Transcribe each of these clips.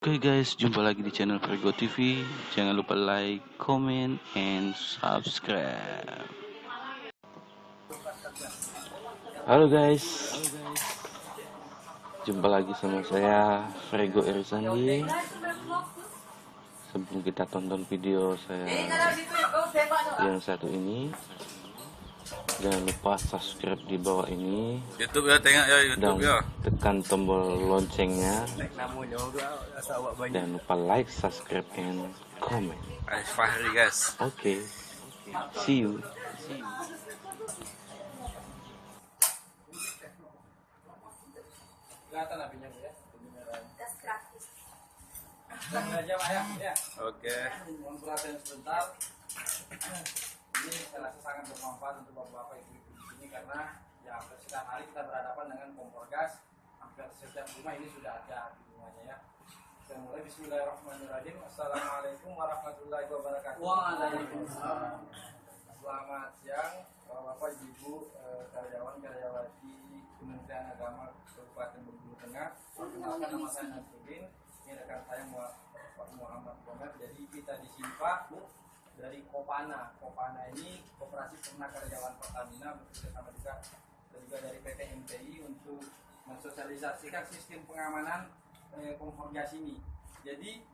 Oke guys, jumpa lagi di channel Virgo TV. Jangan lupa like, comment, and subscribe. Halo guys, jumpa lagi sama saya Virgo Erisandi. Sebelum kita tonton video saya yang satu ini, jangan lupa subscribe di bawah ini. YouTube ya, tengok ya YouTube dan ya. tekan tombol loncengnya. Dan lupa like, subscribe, and comment. Ais Fahri guys. Okay, see you. Kelihatan apinya Bu ya, kebenaran. Gas gratis. Aja Pak ya. Oke. Mohon perhatian sebentar. Ini saya rasa sangat bermanfaat untuk bapak-bapak ibu-ibu di sini karena ya setiap hari kita berhadapan dengan kompor gas. Hampir setiap rumah ini sudah ada di rumahnya ya. Kita mulai Bismillahirrahmanirrahim. Assalamualaikum warahmatullahi wabarakatuh. Waalaikumsalam. Selamat siang bapak-bapak ibu, karyawan-karyawati Kementerian Agama Kabupaten Bengkulu Tengah. Perkenalkan nama saya Nasruddin. Ini rekan saya Pak Muhammad Komer. Jadi kita di sini Pak dari Kopana. Kopana ini Koperasi Peternak Karyawan Pertamina bersama juga dari PT MTI untuk mensosialisasikan sistem pengamanan kompor gas ini. Jadi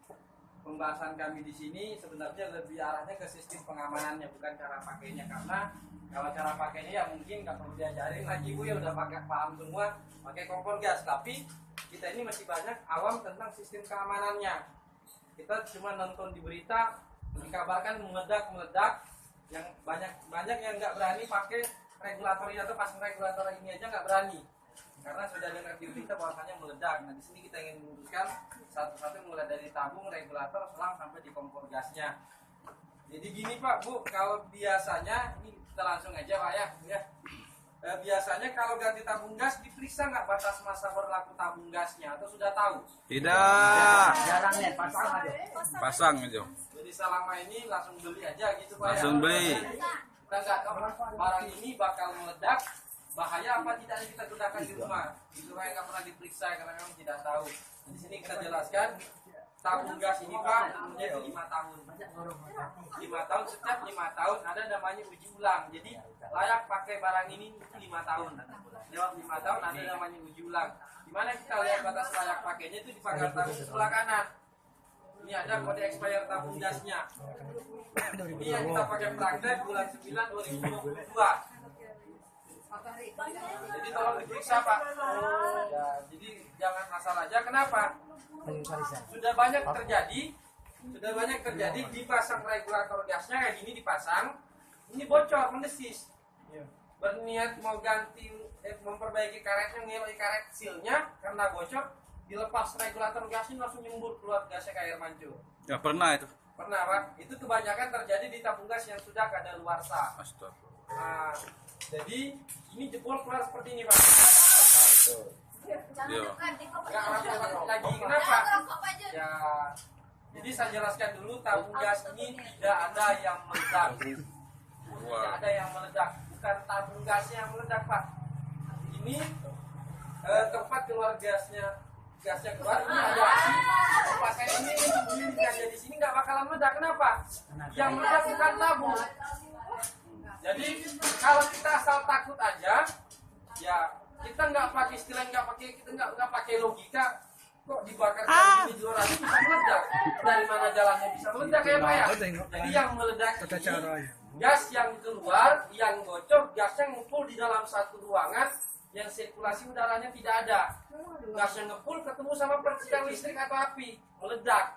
pembahasan kami di sini sebenarnya lebih arahnya ke sistem pengamanannya, bukan cara pakainya, karena kalau cara pakainya ya mungkin nggak perlu diajarin lagi Bu ya, udah pakai paham semua pakai kompor gas. Tapi kita ini masih banyak awam tentang sistem keamanannya. Kita cuma nonton di berita dikabarkan meledak, yang banyak yang nggak berani pakai regulator ini, atau pasang regulator ini aja nggak berani karena sudah dengar di berita bahwasanya meledak. Nah di sini kita ingin meluruskan satu-satu mulai dari tabung, regulator, selang sampai di kompor gasnya. Jadi gini Pak Bu, kalau biasanya ini kita langsung aja Pak ya. Biasanya kalau ganti tabung gas diperiksa nggak batas masa berlaku tabung gasnya, atau sudah tahu? Tidak. Jarang nih, pasang aja. Pasang aja. Jadi selama ini langsung beli aja gitu Pak. Langsung beli. Kita nggak tahu barang ini bakal meledak, bahaya apa tidaknya kita gunakan di rumah. Di rumah yang nggak pernah diperiksa karena memang tidak tahu. Di sini kita jelaskan tabung gas ini Pak umurnya itu 5 tahun. 5 tahun, setiap 5 tahun ada namanya uji ulang. Jadi layak pakai barang ini itu 5 tahun. Lewat 5 tahun ada namanya uji ulang. Dimana kita lihat batas layak pakainya itu di pagar tabung sebelah kanan. Ini ada kode expired tabung gasnya. Ini yang kita pakai praktek bulan 9 2022. Jadi tolong diperiksa Pak. Ya, jadi jangan asal aja. Kenapa? Sudah banyak terjadi dipasang regulator gasnya kayak gini, dipasang, ini bocor, mendesis. Berniat mau ganti, memperbaiki karetnya, ngilai karet sealnya, karena bocor, dilepas regulator gasnya langsung nyembur keluar gasnya kayak air mancur. Ya pernah itu. Pernah Pak? Itu kebanyakan terjadi di tabung gas yang sudah kadaluarsa. Astaga. Nah, jadi ini jebol keluar seperti ini Pak. Iya. Nggak rapat lagi, kenapa? Ya, jadi saya jelaskan dulu, tabung gas ini tidak ada yang meledak. Tidak ada yang meledak, bukan tabung gasnya yang meledak Pak. Ini tempat keluar gasnya keluar, ini ada api. Pakai ini yang di sini nggak bakalan meledak. Kenapa? Yang meledak bukan tabung. Jadi kalau kita asal takut aja, ya kita nggak pakai istilah, kita nggak pakai logika, kok dibakar ini di luar aja bisa meledak. Dari mana jalannya bisa meledak ya Pak ya? Jadi yang meledak ini gas yang keluar, yang bocor, gas yang ngumpul di dalam satu ruangan yang sirkulasi udaranya tidak ada. Gas yang ngepul ketemu sama percikan listrik atau api, meledak.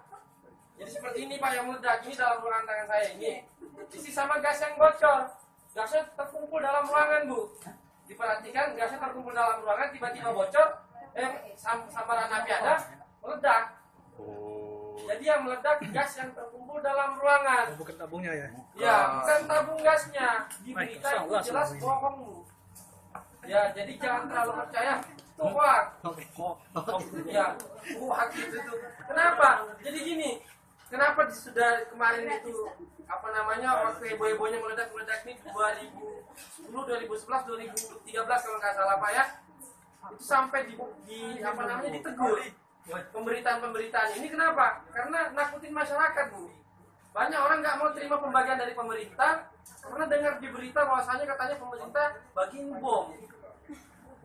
Jadi seperti ini Pak yang meledak. Ini dalam ruangan tangan saya ini. Isi sama gas yang bocor. Gasnya terkumpul dalam ruangan Bu. Diperhatikan, gasnya terkumpul dalam ruangan, tiba-tiba bocor, sambaran api ada, meledak. Jadi yang meledak gas yang terkumpul dalam ruangan. Bukan tabungnya ya? Ya, bukan tabung gasnya. Di berita itu jelas bohong Bu. Ya, jadi jangan terlalu percaya. Itu hoax. Ya, hoax itu tuh. Kenapa? Jadi gini. Kenapa sudah kemarin itu waktu heboh-hebohnya meledak ini 2010, 2011, 2013 kalau nggak salah Pak ya. Itu sampai ditegur Pemberitaan ini kenapa? Karena nakutin masyarakat, Bu. Banyak orang nggak mau terima pembagian dari pemerintah karena dengar di berita bahwasanya katanya pemerintah bagiin bom.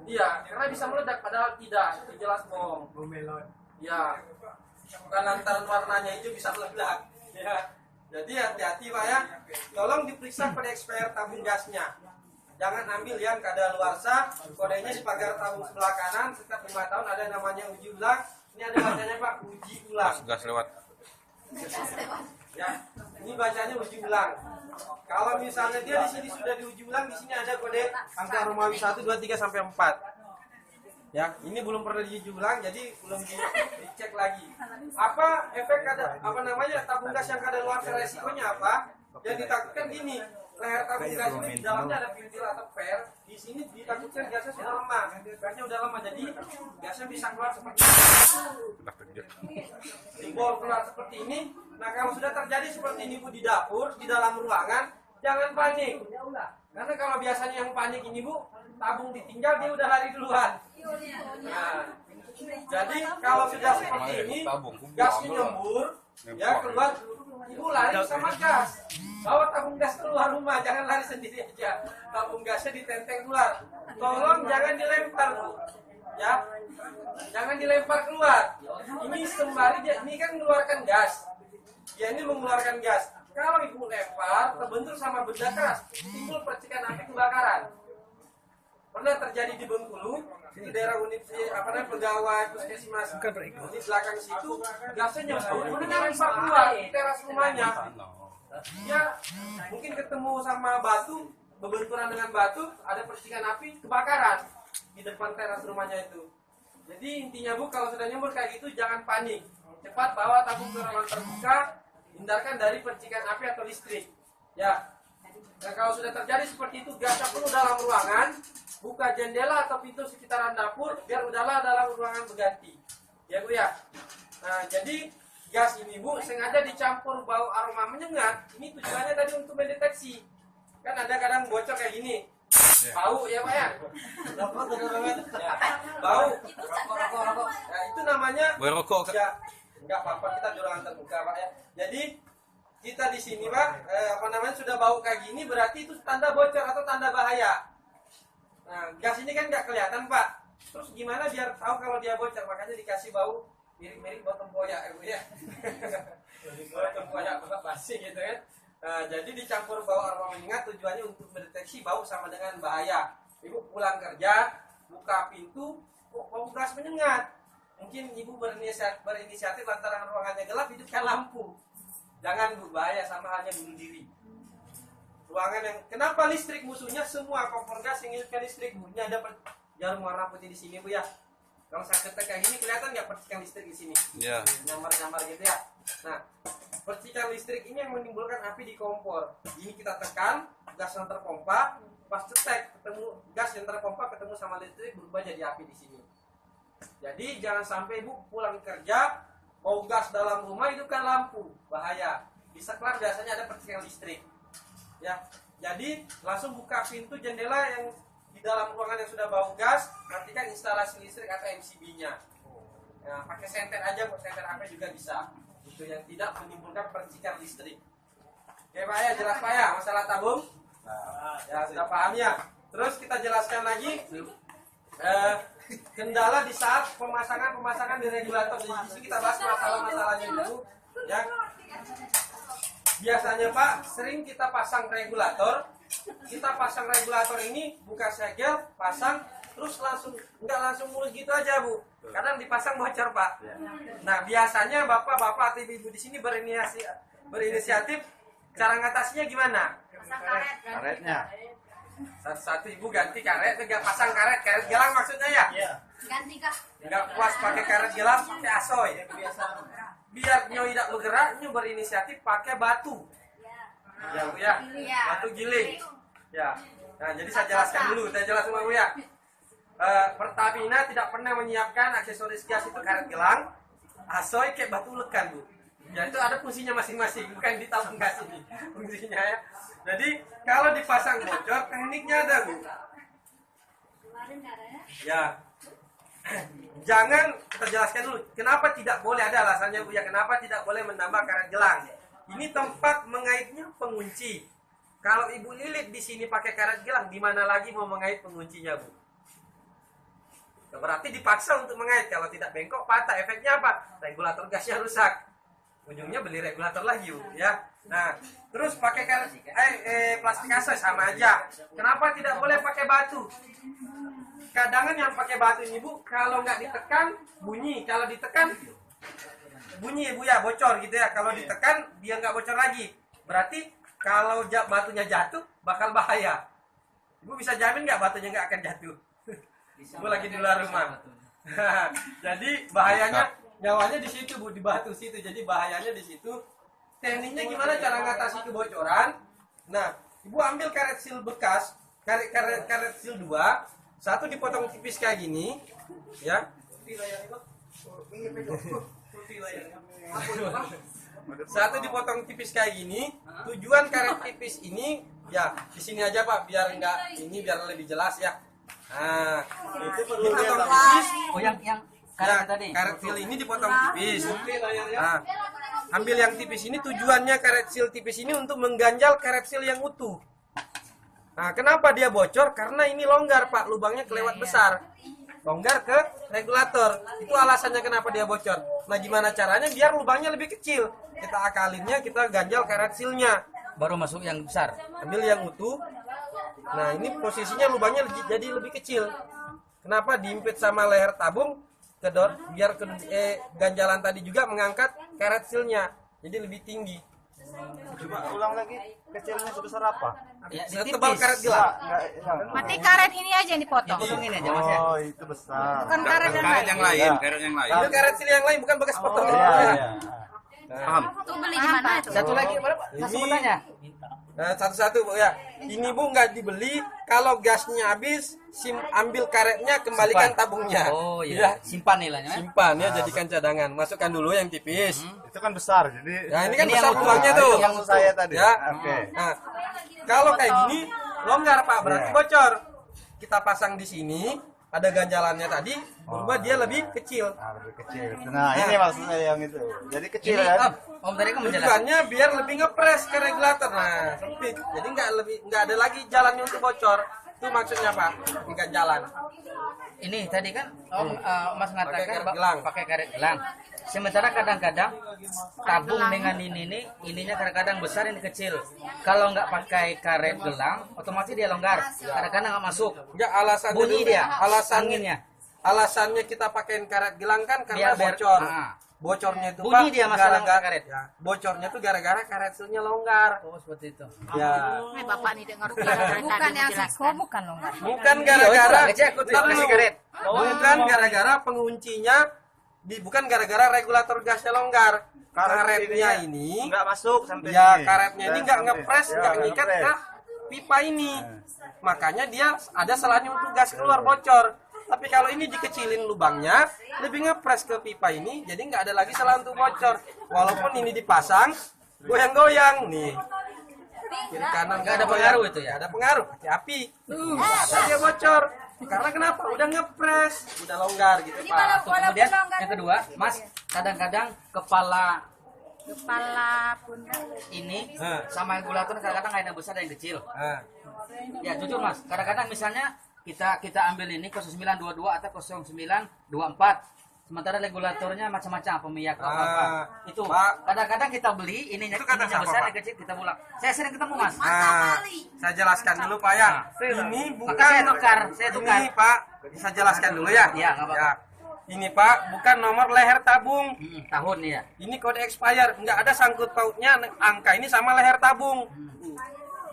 Iya, karena bisa meledak padahal tidak, itu jelas bom. Bom melon. Ya, bukan lantaran warnanya itu bisa meledak. Ya, jadi hati-hati Pak ya. Tolong diperiksa pada expired tabung gasnya. Jangan ambil yang kadaluarsa, kodenya di pagar tabung sebelah kanan. Setiap 5 tahun ada namanya uji ulang. Ini ada bacanya Pak, uji ulang. Gas lewat. Ya, ini bacanya uji ulang. Kalau misalnya dia di sini sudah diuji ulang, di sini ada kode angka Romawi 1, 2, 3 sampai 4. Ya, ini belum pernah diuji ulang, jadi belum dicek lagi. Apa efek tabung gas yang kadaluarsa, resikonya apa? Yang ditakutkan gini, leher tabung gas ini di dalamnya ada pintil atau per. Di sini ditakutkan gasnya sudah lemah, gasnya udah lama, jadi gasnya bisa keluar seperti ini. Dibawa keluar seperti ini. Nah, kalau sudah terjadi seperti ini Bu di dapur, di dalam ruangan, jangan panik. Karena kalau biasanya yang panik ini Bu, tabung ditinggal dia udah lari duluan. Nah, jadi kalau sudah seperti ini, gasnya nyembur, ya keluar, Ibu lari sama gas. Bawa tabung gas keluar rumah, jangan lari sendiri aja. Tabung gasnya ditenteng keluar. Tolong jangan dilempar Bu. Ya, jangan dilempar keluar. Ini sembari ini kan mengeluarkan gas. Ya, ini mengeluarkan gas. Kalau ibu lempar, terbentur sama benda keras, timbul percikan api kebakaran. Pernah terjadi di Bengkulu, di daerah unit pegawai puskesmas di belakang situ, gasnya nyembur, kemudian lempar keluar di teras rumahnya. Ya, mungkin ketemu sama batu, berbenturan dengan batu, ada percikan api kebakaran di depan teras rumahnya itu. Jadi intinya Bu, kalau sudah nyembur kayak gitu jangan panik. Cepat bawa tabung ke ruangan terbuka, hindarkan dari percikan api atau listrik. Ya. Dan kalau sudah terjadi seperti itu, gasnya penuh dalam ruangan, buka jendela atau pintu sekitaran dapur biar udahlah dalam ruangan berganti. Ya Bu ya. Nah, jadi gas ini Bu sengaja dicampur bau aroma menyengat. Ini tujuannya tadi untuk mendeteksi. Kan ada kadang bocor kayak gini. Bau ya Pak ya. Bau. Nah, itu namanya Berokok. ya, enggak apa-apa, kita di ruangan terbuka Pak ya. Jadi kita di sini Pak, sudah bau kayak gini berarti itu tanda bocor atau tanda bahaya. Nah, gas ini kan nggak kelihatan Pak. Terus gimana biar tahu kalau dia bocor? Makanya dikasih bau mirip-mirip bau tempoyak ya. Bau tempoyak basi gitu kan. Nah, jadi dicampur bau aroma menyengat tujuannya untuk mendeteksi bau sama dengan bahaya. Ibu pulang kerja, buka pintu, bau gas menyengat. Mungkin ibu berinisiatif lantaran ruangannya gelap, hidupkan lampu. Jangan Bu, bahaya sama halnya bunuh diri. Ruangan yang kenapa listrik musuhnya semua kompor gas yang hidupkan listrik Bu. Ini ada jarum warna putih di sini Bu ya. Kalau saya ketek kayak gini kelihatan nggak percikan listrik di sini? Iya. Nyamar-nyamar gitu ya. Nah, percikan listrik ini yang menimbulkan api di kompor. Ini kita tekan, gas yang terpompa, pas cetek ketemu gas yang terpompa ketemu sama listrik berubah jadi api di sini. Jadi jangan sampai Bu pulang kerja bau gas dalam rumah, hidupkan lampu, bahaya. Di seklar biasanya ada percikan listrik. Ya, jadi langsung buka pintu jendela yang di dalam ruangan yang sudah bau gas, perhatikan instalasi listrik atau MCB-nya. Ya, pakai senter aja, buat senter apa juga bisa. Itu yang tidak menimbulkan percikan listrik. Oke Pak ya, jelas Pak ya masalah tabung? Ya, sudah paham ya. Terus kita jelaskan lagi kendala di saat pemasangan di regulator. Di sini kita bahas masalah-masalahnya dulu ya. Biasanya Pak sering kita pasang regulator. Kita pasang regulator ini, buka segel, pasang, terus nggak langsung mulus gitu aja Bu. Kadang dipasang bocor Pak. Nah biasanya bapak-bapak atau ibu-ibu di sini berinisiatif, cara ngatasinya gimana? Pasang karet. Karetnya. Satu ibu ganti karet, nggak pasang karet gelang maksudnya ya? Iya. Ganti Kak. Nggak puas pakai karet gelang, pakai asoy. Biar nyo tidak bergerak, nyo berinisiatif pakai batu. Ya Bu ya, batu giling. Ya. Nah jadi saya jelaskan dulu, saya jelaskan Bu ya. Pertamina tidak pernah menyiapkan aksesoris gas itu karet gelang, asoy kayak batu lekan Bu. Ya itu ada fungsinya masing-masing, bukan di tabung gas ini fungsinya ya. Jadi kalau dipasang bocor, tekniknya ada Bu. Ya. Jangan kita jelaskan dulu kenapa tidak boleh, ada alasannya Bu ya, kenapa tidak boleh menambah karet gelang. Ini tempat mengaitnya pengunci. Kalau Ibu lilit di sini pakai karet gelang, di mana lagi mau mengait penguncinya Bu? Berarti dipaksa untuk mengait. Kalau tidak bengkok patah, efeknya apa? Regulator gasnya rusak. Ujungnya beli regulator lagi Bu ya. Nah, terus pakai karet plastik asa sama aja. Kenapa tidak boleh pakai batu? Kadang yang pakai batu ini Bu, kalau nggak ditekan bunyi, kalau ditekan bunyi Bu ya, bocor gitu ya. Kalau ditekan dia nggak bocor lagi. Berarti kalau batunya jatuh bakal bahaya. Ibu bisa jamin nggak batunya nggak akan jatuh? Ibu lagi di luar rumah. Jadi bahayanya nyawanya di situ Bu, di batu situ. Jadi bahayanya di situ. Tekniknya gimana cara ngatasi kebocoran? Nah, Ibu ambil karet sil bekas, karet sil 2. Satu dipotong tipis kayak gini, ya. Satu dipotong tipis kayak gini. Tujuan karet tipis ini, ya di sini aja Pak, biar enggak ini biar lebih jelas ya. Nah, itu dipotong tipis. Oh yang karet tadi. Karet sil ini dipotong tipis. Nah, ambil yang tipis ini, tujuannya karet sil tipis ini untuk mengganjal karet sil yang utuh. Nah, kenapa dia bocor? Karena ini longgar Pak, lubangnya kelewat besar. Longgar ke regulator. Itu alasannya kenapa dia bocor. Nah, gimana caranya biar lubangnya lebih kecil? Kita akalinnya, kita ganjal karet silnya. Baru masuk yang besar. Ambil yang utuh. Nah, ini posisinya lubangnya jadi lebih kecil. Kenapa? Diimpit sama leher tabung, biar ganjalan tadi juga mengangkat karet silnya. Jadi lebih tinggi. Coba ulang lagi, kecilnya sebesar apa? Ya, Setebal karet gelang. Berarti karet ini aja yang dipotong. Potongin aja Mas ya. Oh, itu besar. Bukan karet yang lain. Yang lain, karet yang lain. Ini karet sil yang lain, bukan bekas potong. Iya. Paham? Itu beli di mana itu? Satu lagi berapa? Mas Ini- tanya. Nah, satu-satu Bu ya. Ini Bu nggak dibeli, kalau gasnya habis, ambil karetnya, kembalikan Simpan. tabungnya. Oh Ya, iya, simpan nilainya. simpan ya, jadikan cadangan. Masukkan dulu yang tipis. Itu kan besar, jadi Nah, ini kan Ini besar yang utuh. lubangnya Nah, tuh. itu maksud saya tadi. Ya. Oke. Nah, kalau kayak gini longgar Pak, berarti Iya. bocor. Kita pasang di sini, ada ganjalannya tadi, berubah dia lebih kecil. Nah, lebih kecil. Nah, ini maksud saya yang itu. Jadi kecil Ini kan? Om tadi kan menjelaskan. Tujuannya biar lebih ngepres ke regulator. Nah, sempit. Jadi nggak ada lagi jalannya untuk bocor. Itu maksudnya Pak, di ganjalan. Ini tadi kan Om Mas Pakai mengatakan karet gelang. pakai karet gelang. Sementara kadang-kadang tabung dengan ini ininya kadang-kadang besar, ini kecil. Kalau nggak pakai karet gelang, otomatis dia longgar. Kadang-kadang nggak masuk. Enggak, alasannya Bunyi dulu, dia, alasannya anginnya. Alasannya kita pakein karet gelang kan karena Biar- bocor. Ah. Bocornya itu Bunyi Pak, dia masalah gara-gara karet. ya, bocornya tuh gara-gara karet silnya longgar. Oh seperti itu. Ya. Bapak nih dengar Bukan yang siko, bukan loh. Bukan gara-gara Iya, cek, aku tuh, Bentar kasih dulu. karet. Bukan gara-gara penguncinya bukan gara-gara regulator gasnya longgar. Karetnya ini nggak masuk sampai ya sini. karetnya ini nggak ngepres, Ya, nggak nggak ngikat ngepres. ke pipa ini. Makanya dia ada salahnya untuk gas keluar bocor. Tapi kalau ini dikecilin lubangnya, lebih ngepres ke pipa ini, jadi nggak ada lagi salah untuk bocor. Walaupun ini dipasang, goyang-goyang nih. Kiri kanan Nggak ada goyang. pengaruh itu ya? Nggak ada pengaruh, hati api. Ada dia bocor. Karena kenapa? Udah ngepres, udah longgar gitu Pak. Tuh, kemudian yang kedua, Mas, kadang-kadang kepala pundak. ini Nah. sama regulator kadang-kadang ada yang besar ada yang kecil. Nah, Ya jujur Mas, kadang-kadang misalnya kita ambil ini 0922 atau 0924. Sementara regulatornya macam-macam, pemiyak atau apa. Ah, Itu Pak. kadang-kadang kita beli ininya, Itu kata ininya siapa, besar, Pak? yang kecil kita bulak. Saya sering ketemu Mas. Nah, saya jelaskan dulu Pak ya. Ini bukan saya tukar, saya tukar. Ini Pak, saya jelaskan dulu ya. Iya, nggak apa-apa. Ya. Ini Pak, bukan nomor leher tabung. Tahun nih ya. Ini kode expire, nggak ada sangkut pautnya angka ini sama leher tabung.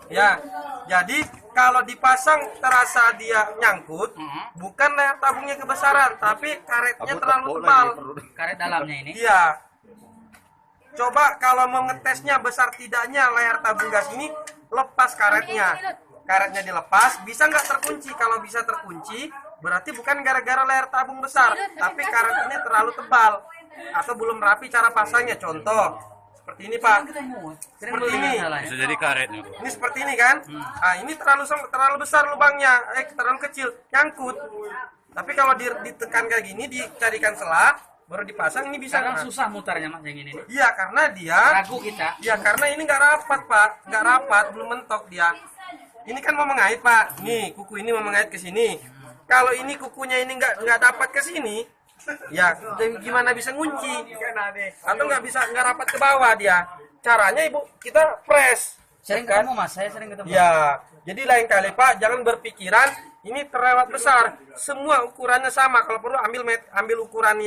Ya, jadi kalau dipasang terasa dia nyangkut, bukan leher tabungnya kebesaran, tapi karetnya terlalu tebal. Karet dalamnya ini. Iya. Coba kalau mau ngetesnya besar tidaknya leher tabung gas ini, lepas karetnya. Karetnya dilepas, bisa nggak terkunci? Kalau bisa terkunci, berarti bukan gara-gara leher tabung besar, tapi karetnya terlalu tebal atau belum rapi cara pasangnya. Contoh seperti ini Pak. Seperti ini. Bisa jadi karetnya. Ini seperti ini kan? Nah, ini terlalu besar lubangnya, terlalu kecil, nyangkut. Tapi kalau ditekan kayak gini, dicarikan selah, baru dipasang, ini bisa. Karena susah mutarnya mas yang ini nih. Iya, karena dia Ragu kita. ya karena ini nggak rapat pak, nggak rapat, belum mentok dia. Ini kan mau mengait pak, nih kuku ini mau mengait ke sini. Kalau ini kukunya ini nggak dapat ke sini, ya gimana bisa ngunci? Atau nggak rapat ke bawah dia. Caranya ibu kita press. Sering kan? ketemu mas, saya sering ketemu. Ya, jadi lain kali pak, jangan berpikiran ini terlewat besar. Semua ukurannya sama. Kalau perlu ambil ukuran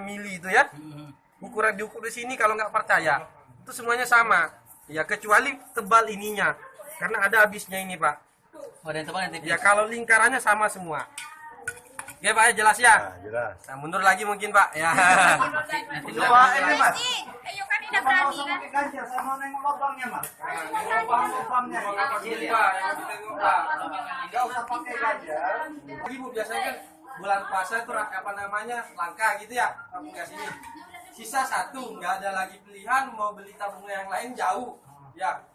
mili itu ya. Ukuran diukur di sini kalau nggak percaya. Itu semuanya sama. Ya kecuali tebal ininya. Karena ada habisnya ini pak. Oh, ada yang tebal, yang tipis. Ya kalau lingkarannya sama semua. Oke pak ya, jelas ya? Nah, jelas. Nah, mundur lagi mungkin pak. Ya. Coba ini mas. Ayo kan tidak berani kan. Ganjar, saya mau nengok lubangnya mas. Lubangnya. Nggak usah pakai ganjar. Ibu biasanya kan bulan puasa itu apa namanya langka gitu ya tabung gas ini. Sisa satu, nggak ada lagi pilihan mau beli tabung yang lain jauh. Ya,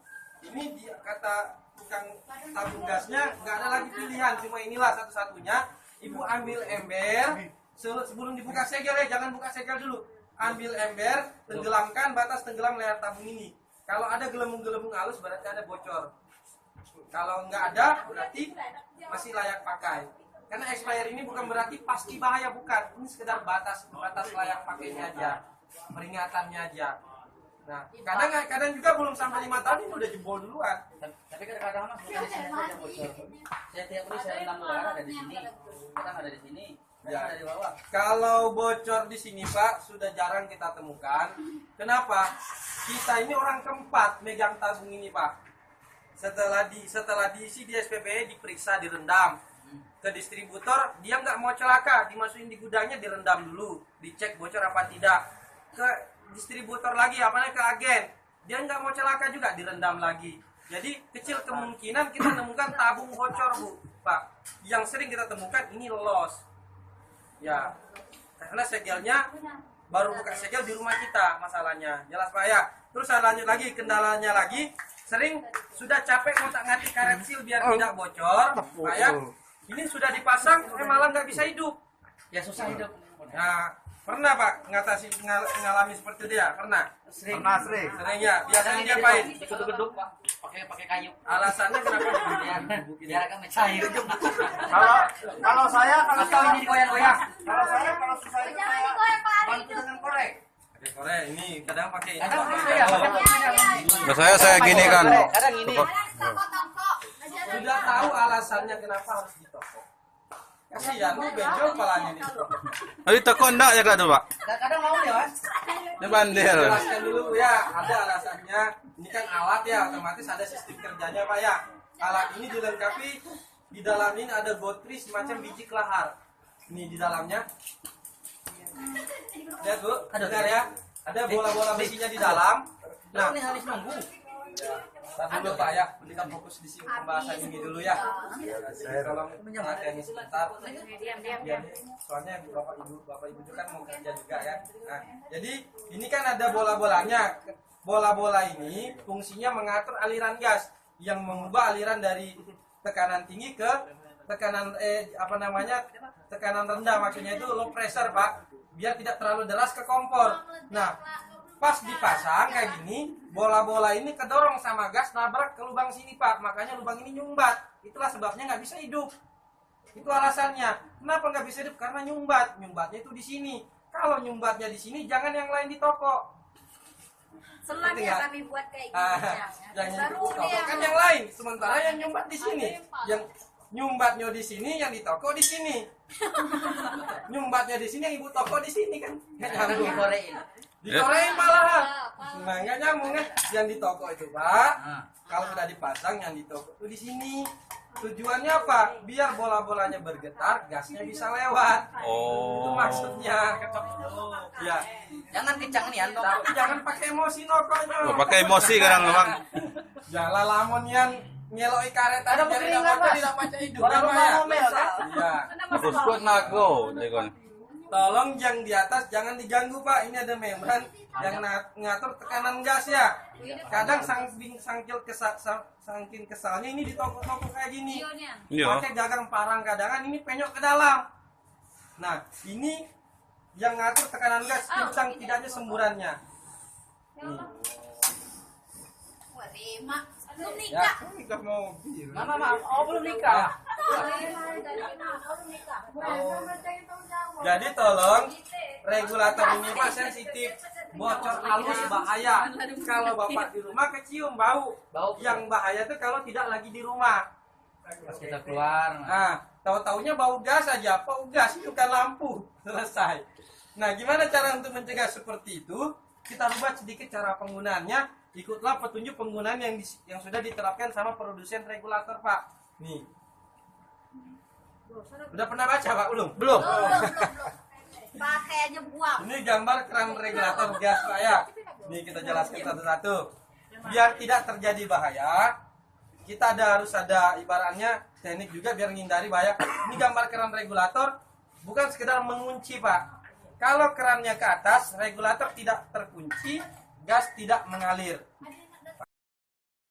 ini dia kata tukang tabung gasnya nggak ada lagi pilihan, cuma inilah satu-satunya. Ibu ambil ember sebelum dibuka segel ya, jangan buka segel dulu. Ambil ember, tenggelamkan batas tenggelam layar tabung ini. Kalau ada gelembung-gelembung halus berarti ada bocor. Kalau nggak ada berarti masih layak pakai. Karena expired ini bukan berarti pasti bahaya, bukan. Ini sekedar batas layak pakainya aja, peringatannya aja. Nah, kadang juga belum sampai 5 tahun ini udah jebol duluan. Tapi kadang-kadang mas, bukan di sini saja bocor. Saya tiap kali saya rendam bola ada di sini, kadang ada di sini, kadang ada di bawah. Kalau bocor di sini Pak, sudah jarang kita temukan. Kenapa? Kita ini orang keempat megang tabung ini Pak. Setelah diisi di SPBE, diperiksa, direndam. Ke distributor, dia nggak mau celaka, dimasukin di gudangnya, direndam dulu, dicek bocor apa tidak. Ke distributor lagi, apalagi ke agen, dia nggak mau celaka juga, direndam lagi. Jadi kecil kemungkinan kita temukan tabung bocor Bu, Pak. Yang sering kita temukan ini loss. Ya, karena segelnya baru buka segel di rumah kita masalahnya. Jelas Pak ya. Terus saya lanjut lagi, kendalanya lagi, sering sudah capek ngotak-ngatik karet seal biar tidak bocor, Pak ya. Ini sudah dipasang, malah nggak bisa hidup. Ya susah hidup. Nah, pernah Pak ngalami seperti itu ya? Pernah? Sering. Sering ya. Biasanya dia apain? Geduk-geduk pak, pakai kayu. Alasannya kenapa Biar agak mencair. Kalau saya Atau ini digoyang-goyang. kalau susah itu saya bantu dengan korek. Pakai korek ini, kadang pakai ini. Kadang saya pakai Saya gini kan. Kadang ini. Sudah tahu alasannya kenapa harus ditokok. Kasihan lu benjol kepalanya nih. Tadi teko enggak ya kak tuh pak? Kadang mau ya mas. Ini bandel. Jelaskan dulu ya, ada alasannya. Ini kan alat ya, otomatis ada sistem kerjanya Pak ya. Alat ini dilengkapi, di dalam ini ada gotri semacam biji kelahar. Ini di dalamnya. Lihat Bu, dengar ya. Ada bola-bola besinya di dalam. Nah, Nah, ini harus nunggu. Tadi dulu Pak ya, berikan fokus di sini pembahasan ini dulu ya. Tolong perhatian sebentar. Ya, soalnya bapak ibu itu kan mau kerja juga ya. Nah, jadi ini kan ada bola-bolanya. Bola-bola ini fungsinya mengatur aliran gas yang mengubah aliran dari tekanan tinggi ke tekanan tekanan rendah, maksudnya itu low pressure Pak, biar tidak terlalu deras ke kompor. Nah, pas dipasang kayak gini, bola-bola ini kedorong sama gas nabrak ke lubang sini Pak, makanya lubang ini nyumbat. Itulah sebabnya nggak bisa hidup. Itu alasannya. Kenapa nggak bisa hidup? Karena nyumbatnya itu di sini. Kalau nyumbatnya di sini, jangan yang lain di toko. Selanjutnya kami buat kayak gini. Yang di toko kan yang lain. Sementara yang nyumbat di sini, yang nyumbatnya di sini, yang di toko di sini. Nyumbatnya di sini, yang ibu toko di sini kan. Kadang dikorein. Dikorein malahan. Nah, nggak nyambung kan? Yang di toko itu Pak, Nah. kalau sudah dipasang yang di toko itu di sini. Tujuannya apa? Biar bola-bolanya bergetar, gasnya bisa lewat. Itu maksudnya. Ya. Jangan kencang nih Anto. Tapi jangan pakai emosi nokoknya. Pakai emosi kadang bang. Jangan lamun yang ngeloi karet Ada biar keringat, tidak Mas. tidak baca hidup. Orang Apa ya? ngomel kan? Iya. Aku kuat nago, dekon. tolong yang di atas jangan diganggu Pak. Ini ada membran yang ngatur tekanan gas ya. Kadang saking kesalnya ini ditokok-tokok kayak gini. Iya. Pakai gagang parang kadangan ini penyok ke dalam. Nah, ini yang ngatur tekanan gas kencang tidaknya semburannya. Nih. Wah, Rima. Belum Ya. nikah. Mama, oh belum nikah. Jadi tolong regulator ini Pak sensitif, bocor halus bahaya. Kalau Bapak di rumah kecium bau. Yang bahaya itu kalau tidak lagi di rumah. Pas kita keluar. Nah, tahu-taunya bau gas aja, bau gas itu kan lampu. Selesai. Nah, gimana cara untuk mencegah seperti itu? Kita rubah sedikit cara penggunaannya. Ikutlah petunjuk penggunaan yang sudah diterapkan sama produsen regulator Pak. Nih. Udah pernah baca Pak? Belum? Belum. Pakai aja buang. Ini gambar keran regulator gas Pak ya. Nih kita jelaskan satu-satu. Biar tidak terjadi bahaya, kita harus ada ibaratnya teknik juga biar menghindari bahaya. Ini gambar keran regulator bukan sekedar mengunci Pak. Kalau kerannya ke atas, regulator tidak terkunci, gas tidak mengalir.